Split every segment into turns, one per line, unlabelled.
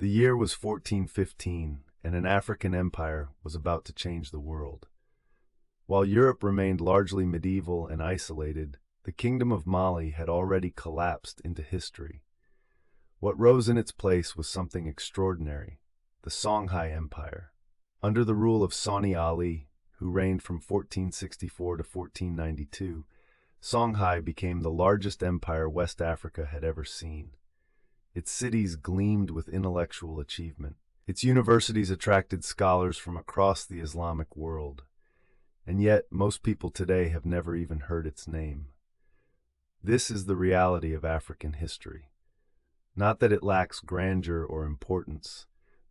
The year was 1415, and an African empire was about to change the world. While Europe remained largely medieval and isolated, the Kingdom of Mali had already collapsed into history. What rose in its place was something extraordinary: the Songhai Empire. Under the rule of Sani Ali, who reigned from 1464 to 1492, Songhai became the largest empire West Africa had ever seen. Its cities gleamed with intellectual achievement. Its universities attracted scholars from across the Islamic world. And yet, most people today have never even heard its name. This is the reality of African history. Not that it lacks grandeur or importance,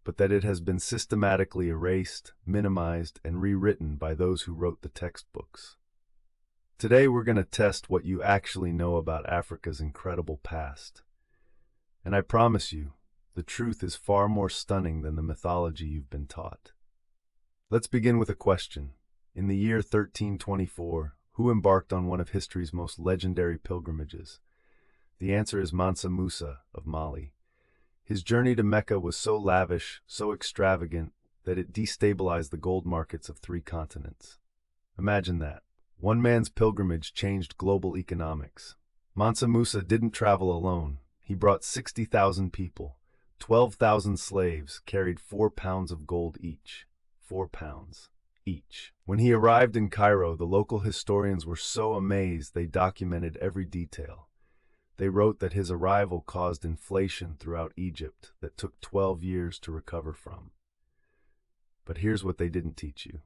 but that it has been systematically erased, minimized, and rewritten by those who wrote the textbooks. Today we're going to test what you actually know about Africa's incredible past. And I promise you, the truth is far more stunning than the mythology you've been taught. Let's begin with a question. In the year 1324, who embarked on one of history's most legendary pilgrimages? The answer is Mansa Musa of Mali. His journey to Mecca was so lavish, so extravagant, that it destabilized the gold markets of 3 continents. Imagine that. One man's pilgrimage changed global economics. Mansa Musa didn't travel alone. He brought 60,000 people. 12,000 slaves carried 4 pounds of gold each. 4 pounds each. When he arrived in Cairo, the local historians were so amazed they documented every detail. They wrote that his arrival caused inflation throughout Egypt that took 12 years to recover from. But here's what they didn't teach you.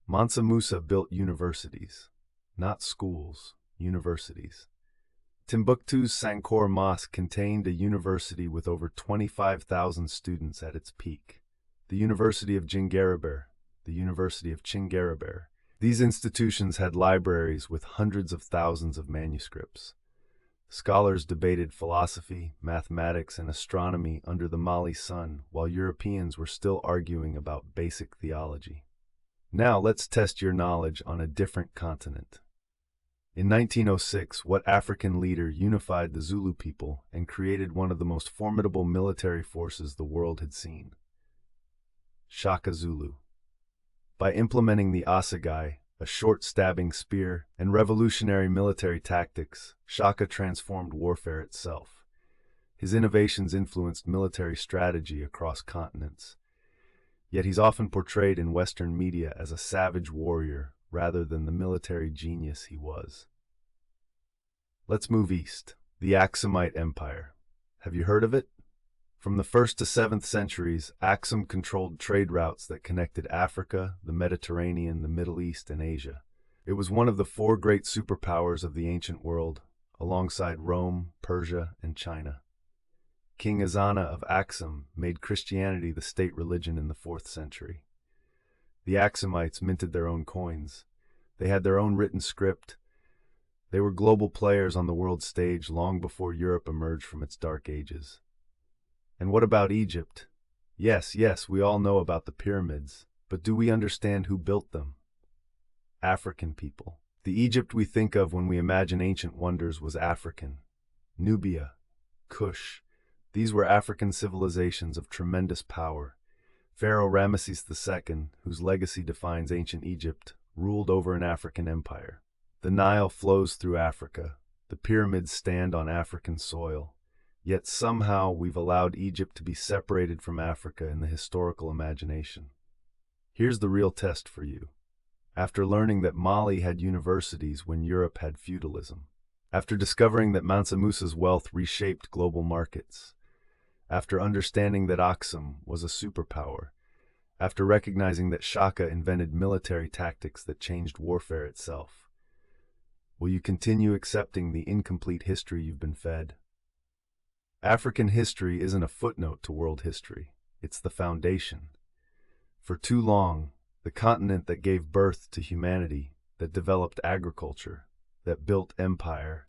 Mansa Musa built universities. Not schools, universities. Timbuktu's Sankore Mosque contained a university with over 25,000 students at its peak. The University of Djinguereber, the University of Chinguereber. These institutions had libraries with hundreds of thousands of manuscripts. Scholars debated philosophy, mathematics, and astronomy under the Mali sun, while Europeans were still arguing about basic theology. Now let's test your knowledge on a different continent. In 1906, what African leader unified the Zulu people and created one of the most formidable military forces the world had seen? Shaka Zulu. By implementing the assegai, a short stabbing spear, and revolutionary military tactics, Shaka transformed warfare itself. His innovations influenced military strategy across continents. Yet he's often portrayed in Western media as a savage warrior rather than the military genius he was. Let's move east. The Aksumite Empire. Have you heard of it? From the 1st to 7th centuries, Aksum controlled trade routes that connected Africa, the Mediterranean, the Middle East, and Asia. It was one of the 4 great superpowers of the ancient world, alongside Rome, Persia, and China. King Ezana of Aksum made Christianity the state religion in the 4th century. The Aksumites minted their own coins. They had their own written script. They were global players on the world stage long before Europe emerged from its dark ages. And what about Egypt? Yes, we all know about the pyramids, but do we understand who built them? African people. The Egypt we think of when we imagine ancient wonders was African. Nubia, Kush. These were African civilizations of tremendous power. Pharaoh Ramesses II, whose legacy defines ancient Egypt, ruled over an African empire. The Nile flows through Africa. The pyramids stand on African soil. Yet somehow we've allowed Egypt to be separated from Africa in the historical imagination. Here's the real test for you. After learning that Mali had universities when Europe had feudalism, after discovering that Mansa Musa's wealth reshaped global markets, after understanding that Aksum was a superpower, after recognizing that Shaka invented military tactics that changed warfare itself, will you continue accepting the incomplete history you've been fed? African history isn't a footnote to world history. It's the foundation. For too long, the continent that gave birth to humanity, that developed agriculture, that built empire,